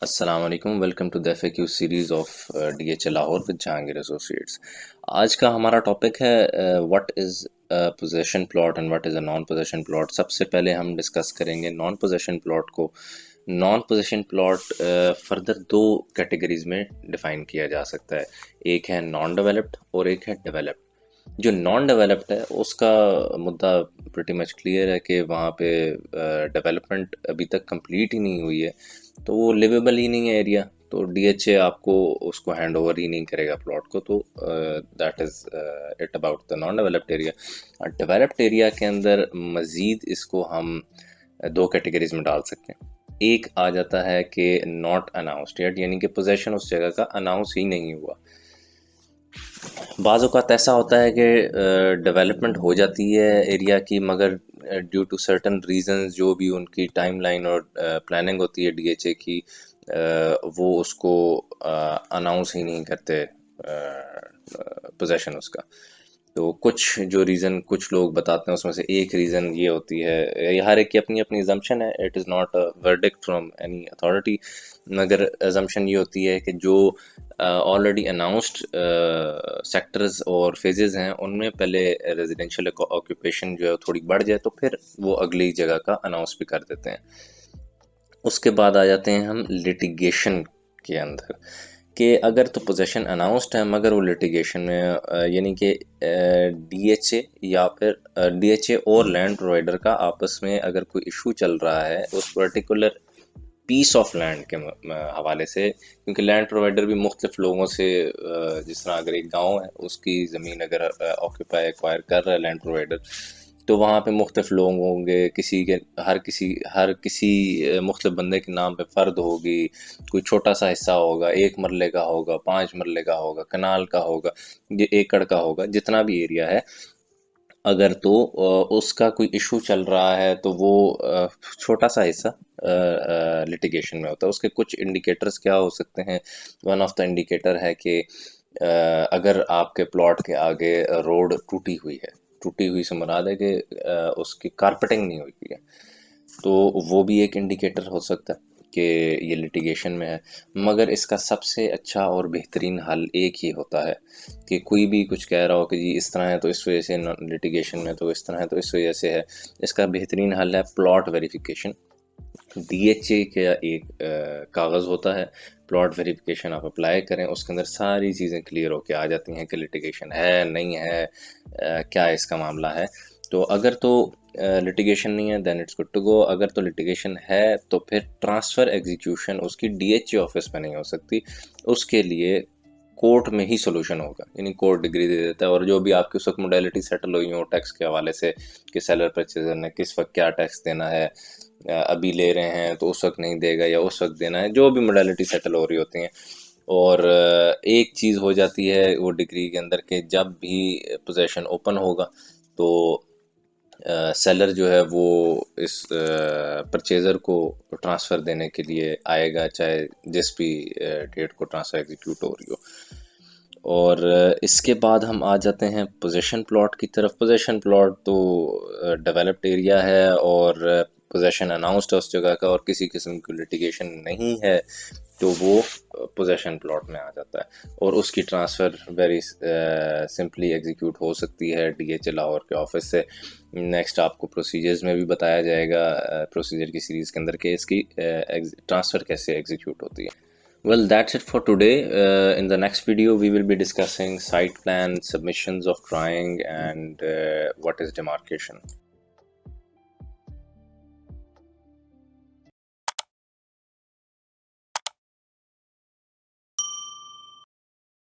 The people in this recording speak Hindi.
अस्सलाम वालेकुम, welcome to the FAQ series of DHL Lahore with Jahangir associates. आज का हमारा टॉपिक है what is possession plot and what is a non possession plot. सबसे पहले हम डिस्कस करेंगे नॉन पोजेशन प्लॉट को। नॉन पोजेशन प्लॉट फर्दर दो कैटेगरीज में डिफ़ाइन किया जा सकता है। एक है नॉन डेवलप्ड और एक है डेवलप्ड। जो नॉन डेवलप्ड है उसका मुद्दा प्रिटी मच क्लियर है कि वहाँ पे डेवलपमेंट अभी तक कंप्लीट ही नहीं हुई है, तो वो लिवेबल ही नहीं है एरिया, तो DHA आपको उसको हैंड ओवर ही नहीं करेगा प्लॉट को। तो that is it about the non developed area. Developed area के अंदर मज़ीद इसको हम दो कैटेगरीज में डाल सकते हैं। एक आ जाता है कि नॉट अनाउंस्ड येट, यानी कि पोजेशन उस जगह का अनाउंस ही नहीं हुआ। बाज़ औक़ात ऐसा होता है कि डेवलपमेंट हो जाती है एरिया की, मगर ड्यू टू सर्टन रीज़न्स जो भी उनकी टाइमलाइन और प्लानिंग होती है DHA की, वो उसको अनाउंस ही नहीं करते पोजेशन उसका। तो कुछ जो रीज़न कुछ लोग बताते हैं उसमें से एक रीज़न ये होती है, ये हर एक की अपनी अपनी अजम्पशन है, it is not a verdict from any authority, मगर अजम्पशन ये होती है कि जो ऑलरेडी अनाउंस्ड सेक्टर्स और फेजेस हैं उनमें पहले रेजिडेंशियल ऑक्यूपेशन जो है थोड़ी बढ़ जाए तो फिर वो अगली जगह का अनाउंस भी कर देते हैं। उसके बाद आ जाते हैं हम लिटिगेशन के अंदर, कि अगर तो पोजेशन अनाउंस्ड है मगर वो लिटिगेशन में यानी कि DHA या फिर DHA और लैंड प्रोवाइडर का आपस में अगर कोई इशू चल रहा है उस पर्टिकुलर पीस ऑफ लैंड के हवाले से, क्योंकि लैंड प्रोवाइडर भी मुख्तलिफ लोगों से जिस तरह अगर एक गांव है उसकी ज़मीन अगर ऑक्यूपाई एक्वायर कर रहा है लैंड प्रोवाइडर, तो वहाँ पे मुख्तलिफ लोग होंगे, किसी के हर किसी मुख्तलिफ बंदे के नाम पे फ़र्द होगी, कोई छोटा सा हिस्सा होगा, 1 मरले का होगा, 5 मरले का होगा, कनाल का होगा, ये एकड़ का होगा, जितना भी एरिया है। अगर तो उसका कोई इशू चल रहा है तो वो छोटा सा हिस्सा लिटिगेशन में होता है। उसके कुछ इंडिकेटर्स क्या हो सकते हैं? वन ऑफ द इंडिकेटर है कि अगर आपके प्लॉट के आगे रोड टूटी हुई है, टूटी हुई से मुराद है कि उसकी कारपेटिंग नहीं हुई है, तो वो भी एक इंडिकेटर हो सकता है कि ये लिटिगेशन में है। मगर इसका सबसे अच्छा और बेहतरीन हल एक ही होता है कि कोई भी कुछ कह रहा हो कि जी इस तरह है तो इस वजह से, लिटिगेशन में तो इस तरह है तो इस वजह से है, इसका बेहतरीन हल है प्लॉट वेरिफिकेशन। DHA का एक कागज़ होता है, प्लॉट वेरिफिकेशन आप अप्लाई करें, उसके अंदर सारी चीज़ें क्लियर होके आ जाती हैं कि लिटिगेशन है नहीं है, क्या इसका मामला है। तो अगर तो लिटिगेशन नहीं है then it's good to go. अगर तो लिटिगेशन है तो फिर ट्रांसफ़र एग्जीक्यूशन उसकी DHA ऑफिस में नहीं हो सकती, उसके लिए कोर्ट में ही सोल्यूशन होगा, यानी कोर्ट डिग्री दे देता है। और जो भी आपकी उस वक्त मोडेलिटी सेटल हुई हो टैक्स के हवाले से कि सेलर परचेजर ने किस वक्त क्या टैक्स देना है, अभी ले रहे हैं तो उस वक्त नहीं देगा या उस वक्त देना है, जो भी मोडेलिटी सेटल हो रही होती हैं। और एक चीज़ हो जाती है वो डिग्री के अंदर के जब भी पोजेशन ओपन होगा तो सेलर जो है वो इस परचेज़र को ट्रांसफ़र देने के लिए आएगा, चाहे जिस भी डेट को ट्रांसफ़र एग्जीक्यूट हो रही हो। और इसके बाद हम आ जाते हैं पोजेशन प्लॉट की तरफ। पोजेशन प्लॉट तो डेवलप्ड एरिया है और पोजेशन अनाउंस्ड है उस जगह का और किसी किस्म की लिटिगेशन नहीं है, तो वो पोजेशन प्लॉट में आ जाता है और उसकी ट्रांसफ़र वेरी सिंपली एग्जीक्यूट हो सकती है DHA लाहौर के ऑफिस से। नेक्स्ट आपको प्रोसीजर्स में भी बताया जाएगा प्रोसीजर की सीरीज़ के अंदर कि इसकी ट्रांसफ़र कैसे एग्जीक्यूट होती है। Well, that's it for today. In the next video, we will be discussing site plan, submissions of drawing, and what is demarcation.